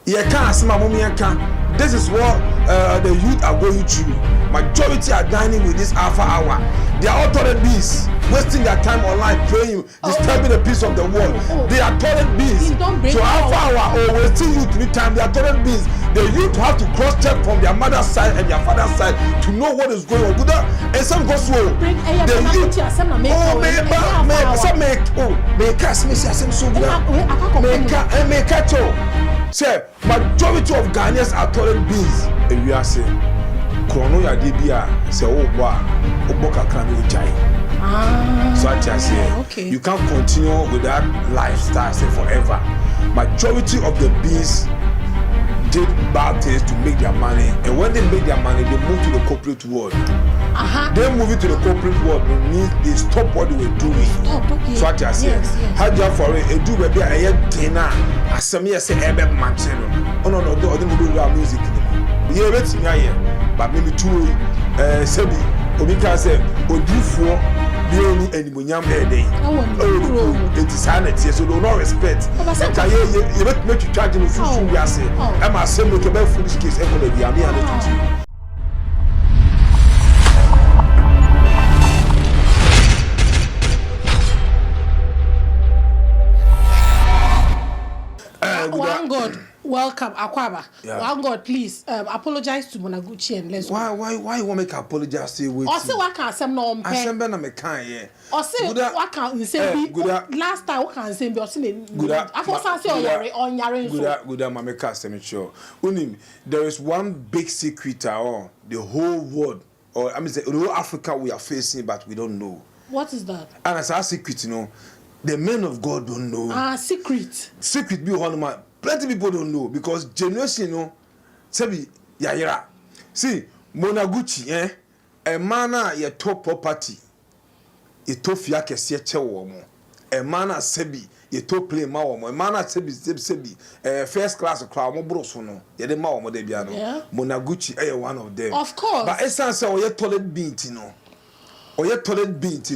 You can't see my mommy can. This is what the youth are going through. Majority are dining with this alpha hour. They are all toiletbeans, wasting their time online praying, disturbing the peace of the world. They are toiletbeans. So alpha hour or wasting youth with time. They are toiletbeans. The youth have to cross check from their mother's side and their father's side to know what is going on. Good, and some go slow. The youth, say majority of Ghanaians are toiletbeans. And we are saying, Chrono ya debia say oboka can be jai. So I just say you can't continue with that lifestyle say forever. Majority of the bees did bad things to make their money, and when they make their money, they move to the corporate world. They move into the corporate world means they stop what they were doing. So I just say, Hajia4Real, do baby a dinner. As some years say, ebe mancheno. Oh no, they do music. Yeah, let's hear. But maybe two, Sebi, Obika said, Odufo, Bioni, and Munyam Day. Oh, it is sanity, so do not respect. You let me charge him for food. I say, I'm a semi to be foolish case, and will be a mere. Onegod, welcome, Akwaba. Onegod, please apologize to Monaguchi and let's. Why you want me to apologize to you? Or say what can some no pay? I say na me kan ye. Or say what can say last time what can say be or say good. I for say on yare good ma me ka say me sure. Unim there is one big secret the whole world or I mean the whole Africa we are facing but we don't know. What is that? And as our secret, the men of God don't know. Secret. Secret be one man. Plenty people don't know because generation, Sebi Yayira. See, Monaguchi, a man ye top property. Ye top fiake siye womo. A man Sebi ye top play ma womo. A man Sebi first class crowd mo brosono. Ye de ma womo de biano. Monaguchi one of them. Of course. But essence or ye toiletbeans, or ye toiletbeans,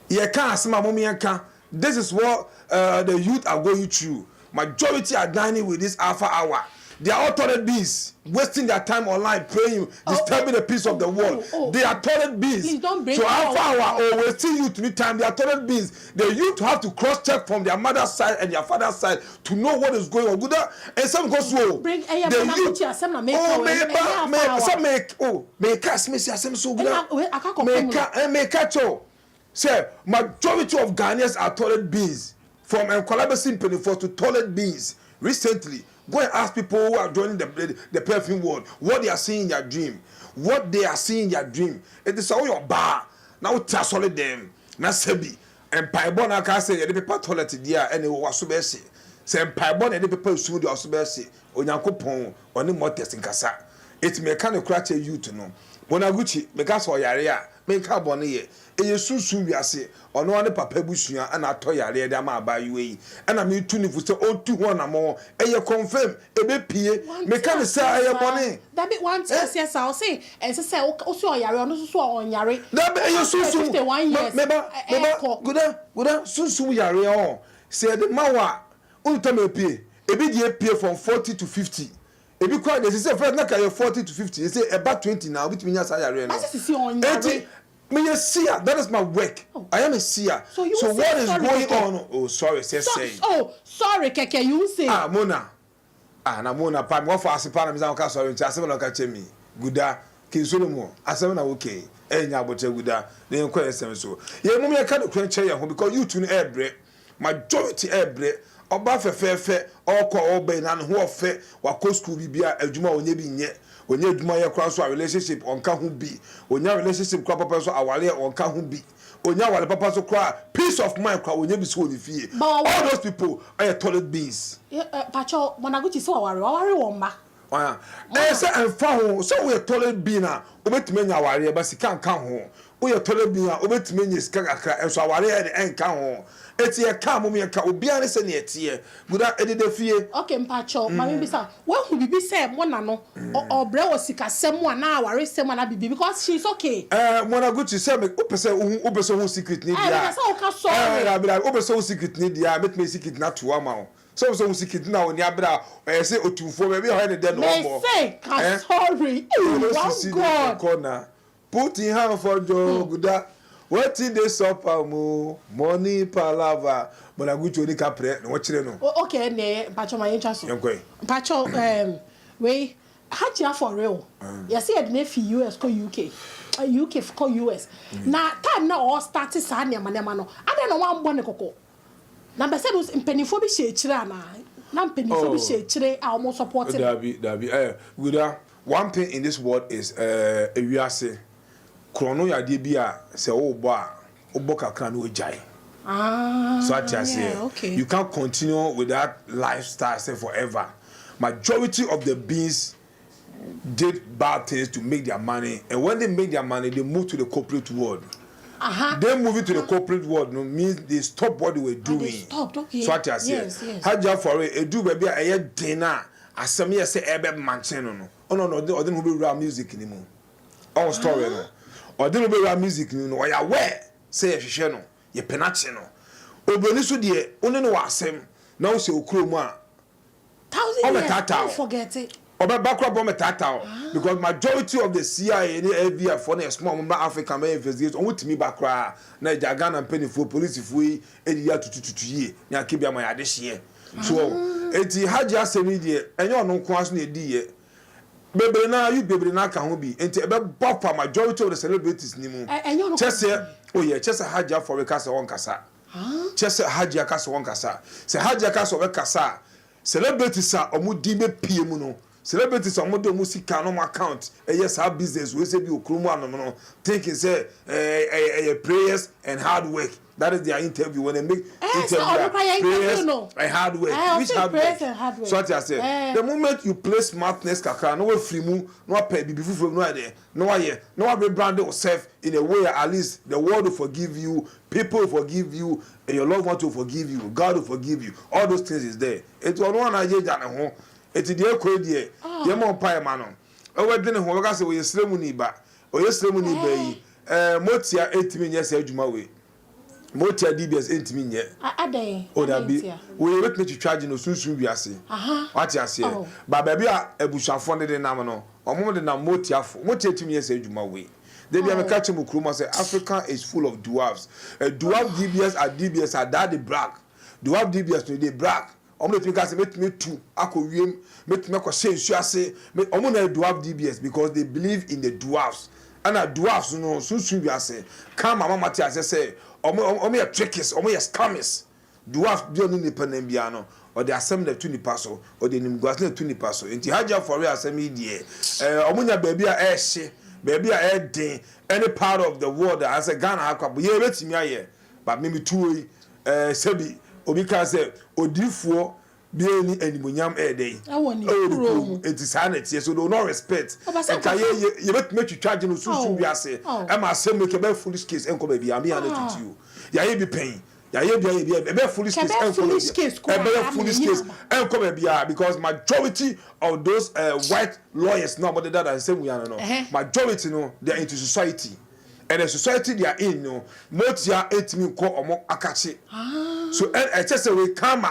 You can't see my mommy can. This is what the youth are going through. Majority are dining with this alpha hour. They are all toiletbeans, wasting their time online praying, disturbing the peace of the world. They are toiletbeans. So alpha hour or wasting youth with time. They are toiletbeans. The youth have to cross check from their mother's side and their father's side to know what is going on. Good, and some go slow. The youth. Say, majority of Ghanaians are toiletbeans. From collaborating penny to toiletbeans. Recently, go and ask people who are joining the perfume world what they are seeing in their dream. What they are seeing in their dream. It is all your bar. Now tell solid them. Now sebi. And Paibon can say the people toilet there and it was subesi. Say Paibon and the people who do subesi. Onyanko pon or no more testing kasa. It may kind of crack you to know. Monaguchi, because for Yaria, make up on ye. E susu wiase ono ane papa busua ana ato yare de ma ba yiwe ana me tu ni fu se o tu ho na mo e confirm e be pie me kan say aye money that be one chance yes I say and say o so yare ono so on yare that be e susu 51 years meba good susu yare o say the mawa unto me pie e be die pie from 40 to 50. If you cry, they say first na 40 to 50. They say about 20 now. Which means yare no. Me a seer, that is my work. I am a seer. So what is going on? Oh, sorry, say. Oh, sorry, Keke, you say. Mona. Na Mona, pa mo fa asepana mi za ka sorry, nti asem na ka chemi. Guda, kin Solomon. Asem na okay. Enya bote guda. Na enko esem so. Ye mum ye ka do kwenche ye ho because you tune ebre. Majority ebre. Oba fefefe, okọ obe na ho ofe, wa ko school bibia adwuma onye bi nye. Onye adwuma ye kwa so a relationship onka ho bi. Onya relationship kwa papa so awale onka ho bi. Onya wale papa so kwa peace of mind kwa onye bi so oni fie. All those people are toiletbeans. Pacho Monaguchi so aware won ma. Say emfa ho so we toiletbean a obetime nya aware ba sika nka ho. We toiletbean a obetime nya sika kakra enso aware e enka ho. Eti e ka mum ye ka obia ne se ne etie guda edede fie. Okay mpacho mami bisa we hu bibi say mo na no obre wo sika sem na aware sem na bibi because she's okay. Monaguchi say me opese hu secret ni dia. Say o ka sorry. Opese hu secret ni dia make me secret na to ama. So music now when you abra say otumfo maybe how dey no more. Say sorry. Oh God. Corner. Put in hand for Joguda. What in the supper mo money palava. But I go to the capre no what no. Okay, ne pacho my interest. Pacho we Hajia4Real. You see the fi US ko UK. UK ko US. Na time na all start sa na no. Ade no wan bone koko. Na be say mpenifo bi she kire na. Na mpenifo bi she kire a almost supporting. Dabi Guda, one thing in this world is ewiase. Krono ya de bia se wo bo a obo kakra no ojai. So I tell you, you can't continue with that lifestyle say forever. Majority of the beings did bad things to make their money, and when they make their money, they move to the corporate world. They move into the corporate world no means they stop what they were doing. They stopped, okay. So I tell you, Hajia4Real, do baby a dinner. As some years say ebe manchen no. Oh no, or they no be rap music anymore. All story no. Or they no be rap music no. Or ya where say hwehwe no. Ye penache no. Oboni so de one no wasem. Now say okro mu a 1,000 years. Don't forget it. Because majority of the CIA and FBI for the small member African investigators on with me backra na Ghana and penny for police if we year to year na kibia my this year. So eti Hajia semi de enyo no nko aso na edi ye. Bebre na you bebre na ka ho bi enti ebe buffer majority of the celebrities ni mu. Chese chese Hajia4Real ka se won kasa. Chese Hajia ka se won kasa. Se Hajia ka se we kasa. Celebrities are omudi be pie mu no. Celebrities are more music no account. Yes, our business we say be okrumu no thinking say prayers and hard work. That is their interview when they make interview. Prayers and hard work. Which hard work? So what I say. The moment you play smartness kakra, no free mu, no pay be fufu no there. No be branded yourself in a way at least the world will forgive you, people will forgive you, and your loved ones will forgive you, God will forgive you. All those things is there. It was one idea that home. It's the equity. You're more pie man. Oh, we're doing what I say we Muslim ni ba. Or Muslim ni ba. Motia 8 years Ejuma Motia DBS 8 minutes. Ade. Oh, that be. We wait me to charge no soon we are saying. What you say? But baby a bushafo de na no. Omo de na Motia 8 years Ejuma we. They be catch mu kruma say Africa is full of dwarfs. Dwarf DBS are that they brag. Dwarf DBS no they brag. Omo dey think say make me two akowiem make me ko say nsu ase omo na dwarf DBS because they believe in the dwarfs and the dwarfs no sunsun bi ase come mama mati ase say omo ya trickies omo ya scammers dwarf bi onu nipa na bia no or the assembly to nipa so or the nimguas na to nipa so enti Hajia4Real assembly die omo nya baby a ehye baby a den any part of the world as a Ghana akwa ye betimi aye but me tuoi sebi obi ka say odifuo bi eni animonyam dey it is sanity so do not respect and ka ye bet make you charge no susu bi ase e ma say make be foolish case enko ba bi am ya na tutu ya ye bi pen ya ye be foolish case enko ba bi because majority of those white lawyers no but that and say we are no majority no they are into society. And the society they are in, no, most ya 8 me call omo akachi. So I just say we come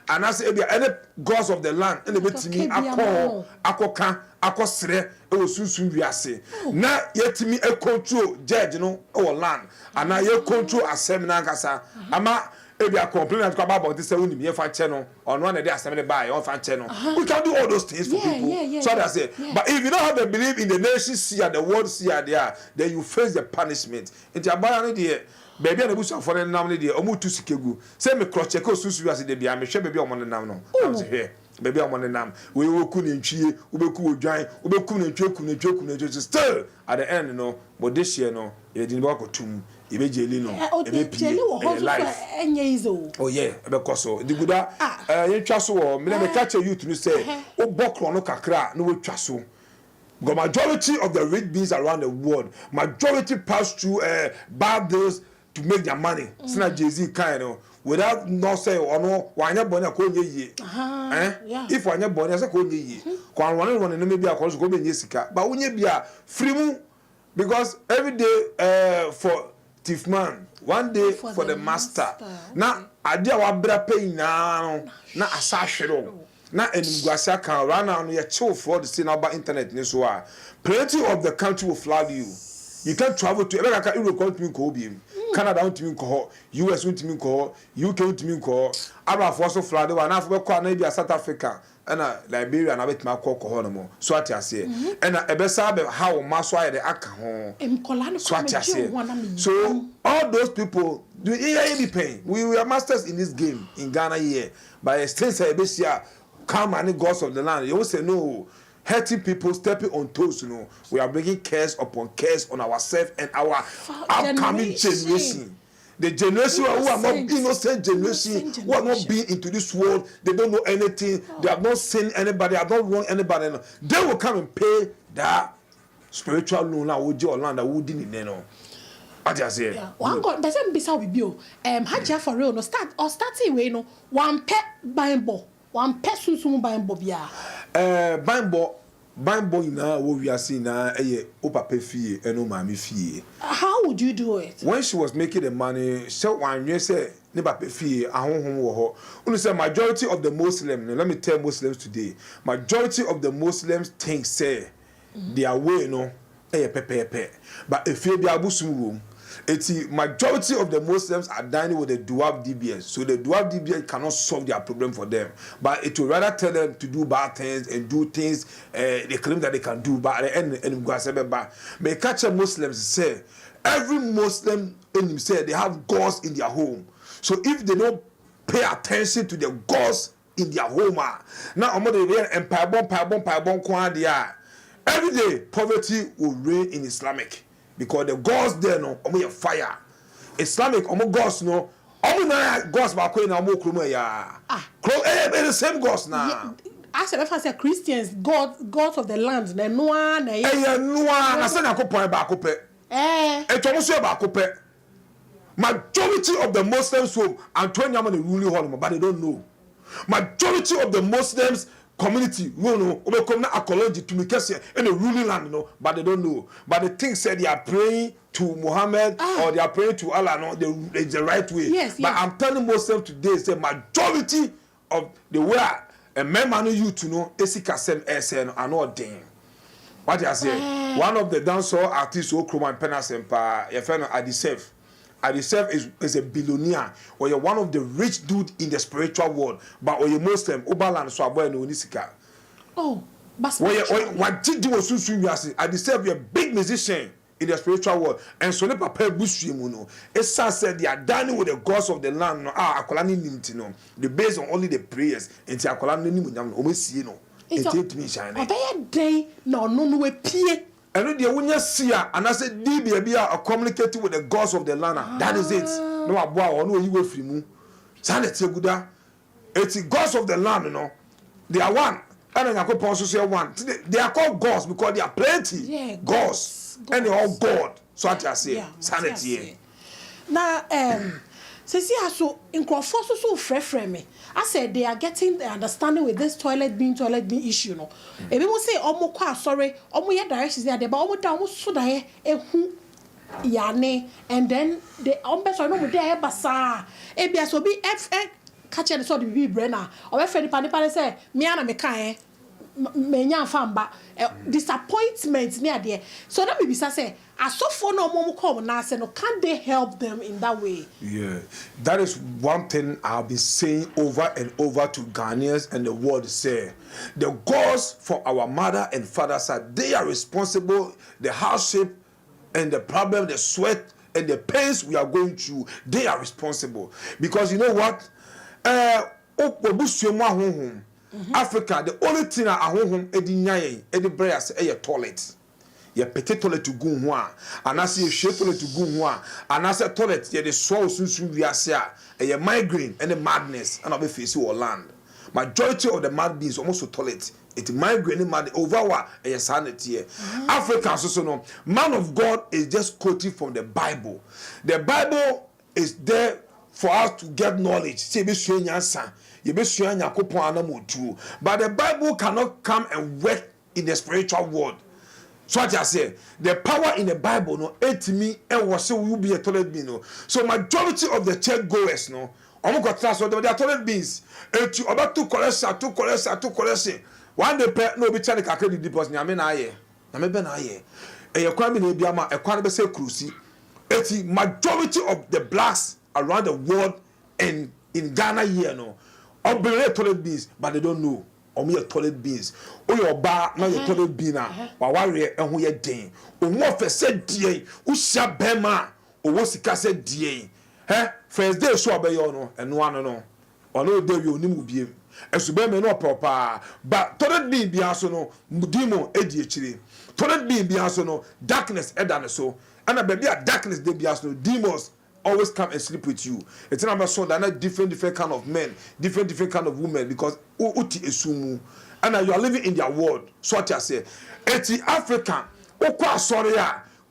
and I say any gods of the land, and the bit me akoka, akosre, e wo sunsun wiase. Na yetimi e control judge no our land, and now you control assembly na kasa. Ama ebi a complaint about this say we me fa channel on one day assembly buy on fa channel. We can do all those things for people. So that's it. But if you don't have the belief in the nation see and the world see there, then you face the punishment. It's about no there. Baby na busa for nam ne there. Omo tu sikegu. Say me cross check susu wiase de bia me hwe baby omo nam no. Am say here. Baby omo nam. We woku ne ntwie, ubeku odwan, ubeku ne ntwe still at the end no, but this year no, e di ba ko tum. Ibeje no ebe life enye izo oh yeah ebe koso di guda ye twa so wo me catch youth no say o bokro no kakra no we twa so the majority of the rich beings around the world majority pass through bad deals to make their money sina Jay-Z kind no without no say ono wanya bonya ko nye yie if wanya bonya say ko nye yie ko won no me bia ko so ko be nye sika ba wonye bia free mu because every day for thief man, one day for the master. Now ade a wabra pay na asahwero na enimguasa kan right now no ye chill for the scene about internet ni so a plenty of the country will flag you. You can travel to America, Europe, Canada, US, UK, Arab also flag one after maybe South Africa and Liberia and I bet my cocoa so what I say. And a besabe how Maswai the Aka so what I say. So all those people do be paying. We are masters in this game in Ghana here. By extension, Besia come and gods of the land. You will say no. Hurting people, stepping on toes, we are bringing curse upon curse on ourselves and our upcoming generation. The generation who are not innocent generation, who are not being into this world, they don't know anything, they have not seen anybody, have not wronged anybody. They will come and pay that spiritual loan that would your land that would didn't know. What do you say? One God doesn't be so with you. Hajia4Real, no starting way, no one pet Bible. One person soon buying Bobia. Bimbo na what we are seeing now, Opa fee and no mammy fee. How would you do it? When she was making the money, so one year say, never pay fee, a home. Only say majority of the Muslims, let me tell Muslims today, majority of the Muslims think say they are way no, pepe. But if you be abusum room, it's majority of the Muslims are dining with the dual DBS, so the dual DBS cannot solve their problem for them. But it will rather tell them to do bad things and do things they claim that they can do. But at the end, may catch a Muslims say every Muslim in him say they have gods in their home. So if they don't pay attention to the gods in their home, now I'm going to empire every day poverty will reign in Islamic. Because the gods there no omo fire Islamic omo gods no omo na gods ba ko na omo kromo ya the same gods na I said if I say Christians gods of the land na noa na na say na ko point ba ko pe tomo so ba ko pe majority of the Muslims home and 20 am the ruling hall but they don't know majority of the Muslims community, no, come na ecology to make us in a ruling land, but they don't know. But the thing said they are praying to Muhammad or they are praying to Allah, no, it's the right way. Yes, but I'm telling Muslims today, say majority of the way a man you to know, Esikasem SN are not damn. What I say? One of the dancehall artists who come and Penasempa, your friend Adisef. Adisef is a billionaire or you're one of the rich dude in the spiritual world, but or you Muslim, Obaland so boy no nisika. Oh, but what did you also swim yasi? Adisef be a big musician in the spiritual world, and so ne papa busu mu no. Esa said they are dining with the gods of the land no. Akola ni nimti no. They based on only the prayers. Enti akola ni nimu nyam no. Omesie no. Enti me shine. Obey day no we pie. And when you wunya sia and I said DB are communicating with the gods of the land. That is it. No aboa or no you will free mu. Sanity guda. It's gods of the land, They are one. And then I say one. They are called gods because they are plenty. Yeah, gods. And they are all God. So what I say. Sanity. Now so in Crawford so fresh me. I said they are getting the understanding with this toilet bean issue no. If people say omo kwa sorry, omo ye directions there but omo down so da ehu yane and then the ombe so no mo dey basa. E bia so bi catch the so the be brenna. O be friend nipa say me ana me kan menya famba disappointment near there. So that maybe say asofo no omo come na say no can they help them in that way? Yeah, that is one thing I've been saying over and over to Ghanaians and the world say the gods for our mother and father side, they are responsible the hardship and the problem, the sweat and the pains we are going through, they are responsible because you know what Africa, the only thing at home edi nyaye edi breas toilet. Ye pete toilet to go ho a anase ye hwe toilet to go ho a anase toilet ye de so sunsun wiase a ye migraine and the madness and obe face your land. Majority of the mad beings almost to toilet. It migraine mad over wa ye sanity. Africa so no man of God is just quoting from the Bible. The Bible is there for us to get knowledge. Say be sure nyansa. But the Bible cannot come and work in the spiritual world. So what I say, the power in the Bible no me and was so will be a toilet bean no. So majority of the church goers no Omo got so they are toilet beans. Etu about two cholesterol. One day no be chani kakre di deposit nyame na aye. Nyame be na aye. E ye kwan bi na bia ma e kwan be say cruise. Eti majority of the blacks around the world and in Ghana here no operate toilet beans but they don't know. Omo ye toilet beans. O your ba na your toilet bean na wa ware ehun ye den. Omo fe se die, wo sia bema, o wo sika se die. First day so abeyo no eno ano no. Ono dey we onimu biem. Esube me no proper but toilet bean bia so no mudimo edi echire. Toilet bean bia so no darkness eda ne so. And a baby a darkness they bia so demons always come and sleep with you. It's not so that different kind of men, different kind of women because uti esumu and you are living in their world. So what I say, eti African, okwa sorry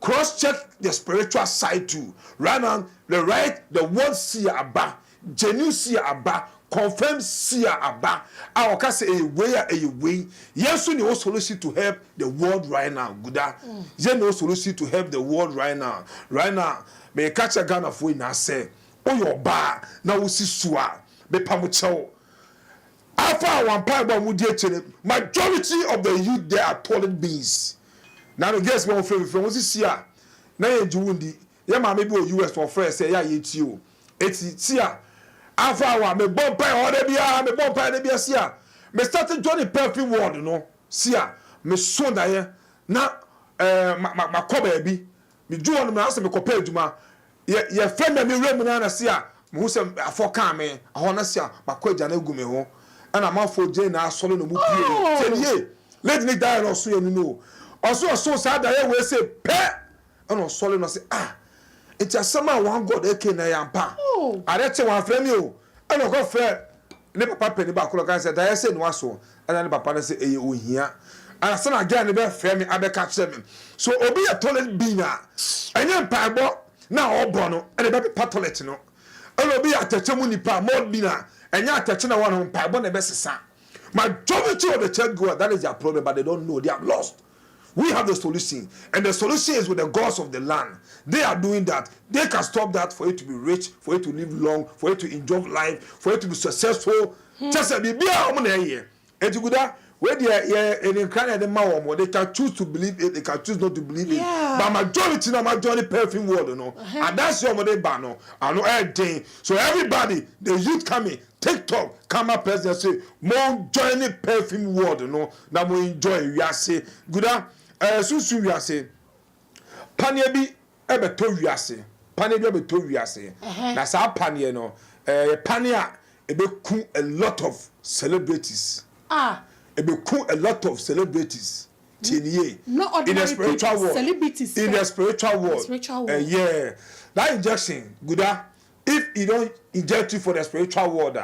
cross check the spiritual side too. Right now, the word see aba, genuine see aba, confirm see aba. I can say a way. Yes, we no solution to help the world right now. Gooda, yes, no solution to help the world right now. Right now. Me catch a gun of way na say o your bar na wo si soa be pamuchew afa one pipe ba mu die chere majority of the youth there are toilet beans now the guess one friend wo si a na ye juwundi ye ma me bi o US for friend say ya ye ti o eti ti a afa wa me bomb pipe o de bia me bomb pipe de bia si a me started journey perfume world no si a me so da ye na ma ko ba bi me do on me ask me compare duma ye friend me rem na see a me hu se afoka me ho na see a makwa gya na gu me ho ana mafo je na asole no mu pie tenie let me die no so ye no oso sa da ye we say pe ana osole no say it asama one god eke na yampa arete one friend me o ana go friend ne papa pe ni ba ko kan say da ye say no aso ana ne papa na say eye ohia and son again be frame me abeka kire me so obi a toilet bean a enye mpaibo na obo no e be toilet no and obi atache mu nipa mod bean a enye atache na one mpaibo na be sesa majority of the church goers that is their problem but they don't know they are lost. We have the solution and the solution is with the gods of the land. They are doing that. They can stop that for you to be rich, for you to live long, for you to enjoy life, for you to be successful. Just a bibia omo na here etiguda where they in Canada they can choose to believe it, they can choose not to believe it. But majority perfume world, and that's your mother banner. I know everything. So everybody, the youth coming, TikTok, come up and say, more joining perfume world, now we enjoy. We are say, good soon we are say, Panebi ebeto we are say, Panebi ebeto we are say. That's our Pania, Pania ebe a lot of celebrities. A lot of celebrities in the spiritual world. Celebrities in the spiritual world. Yeah, that injection, Guda. If you don't inject you for the spiritual world,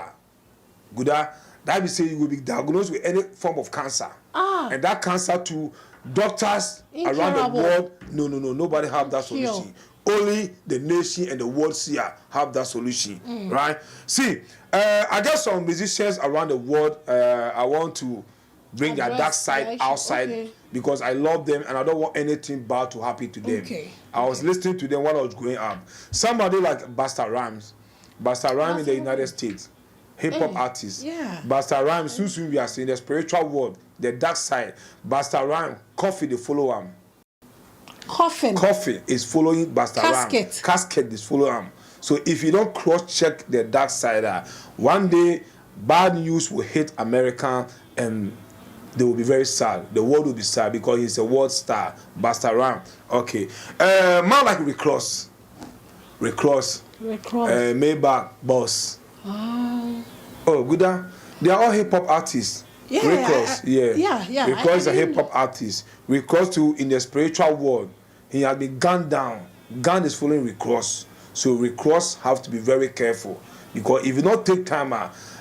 Guda, that will say you will be diagnosed with any form of cancer. And that cancer to doctors around the world. No, nobody have that solution. Only the nation and the world here have that solution, right? See, I guess some musicians around the world, I want to bring their dark side outside because I love them and I don't want anything bad to happen to them. I was listening to them while I was growing up. Somebody like Busta Rhymes in the United States, hip-hop artist. Busta Rhymes, soon we are seeing the spiritual world, the dark side. Busta Rhymes, Coffee, they follow him. Coffee is following Busta Rhymes. Casket is following him. So if you don't cross-check the dark side, one day bad news will hit America and they will be very sad. The world will be sad because he's a world star. Busta Rhymes. Okay. Man like Rick Ross. Maybach Boss. Oh, good. They are all hip-hop artists. Rick Ross. Rick Ross is a hip-hop artist. Rick Ross too in the spiritual world. He has been gunned down. Gun is following Rick Ross. So Rick Ross have to be very careful. Because if you don't take time,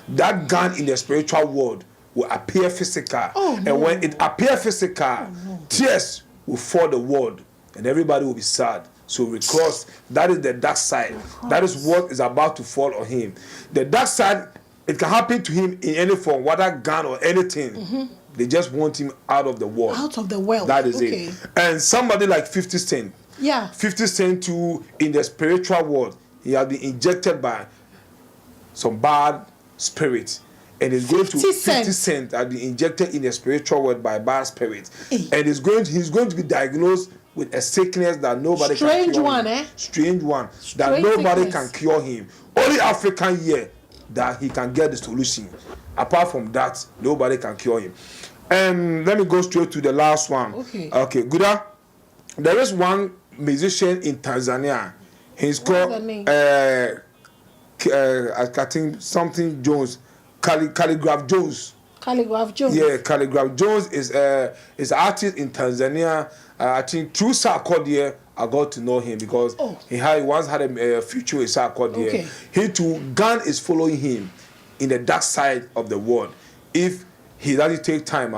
that gun in the spiritual world will appear physical. And when it appears physical, tears will fall the world. And everybody will be sad. So Rick Ross, that is the dark side. That is what is about to fall on him. The dark side, it can happen to him in any form, whether gun or anything. They just want him out of the world. Out of the world. That is it. And somebody like 50 Cent. 50 Cent too, in the spiritual world, he has been injected by some bad spirit. And it's going to 50 cents that be injected in the spiritual world by bad spirits. And he's going to be diagnosed with a sickness that nobody can cure. Strange one that nobody can cure him. Only African here that he can get the solution. Apart from that, nobody can cure him. And let me go straight to the last one. Okay, Guda. There is one musician in Tanzania. He's called I think something Jones. Calligraph Jones. Yeah, Calligraph Jones is an artist in Tanzania. I think through Sarkodie, I got to know him because he once had a future with Sarkodie. He too, Gun is following him in the dark side of the world. If he doesn't take time,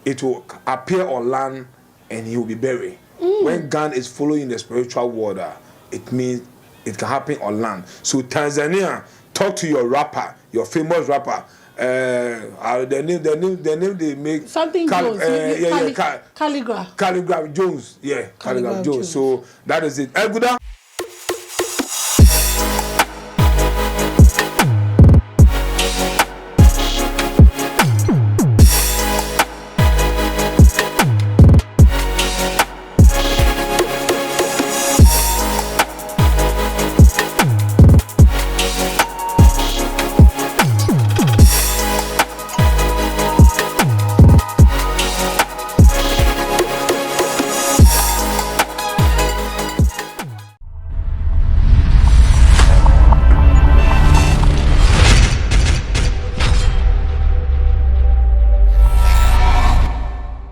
it will appear on land and he will be buried. When Gun is following the spiritual world, it means it can happen on land. So Tanzania, talk to your rapper, your famous rapper. The name they make something Jones. Calligraph. Calligraph Jones. Yeah, Calligraph Jones. So that is it. Guda.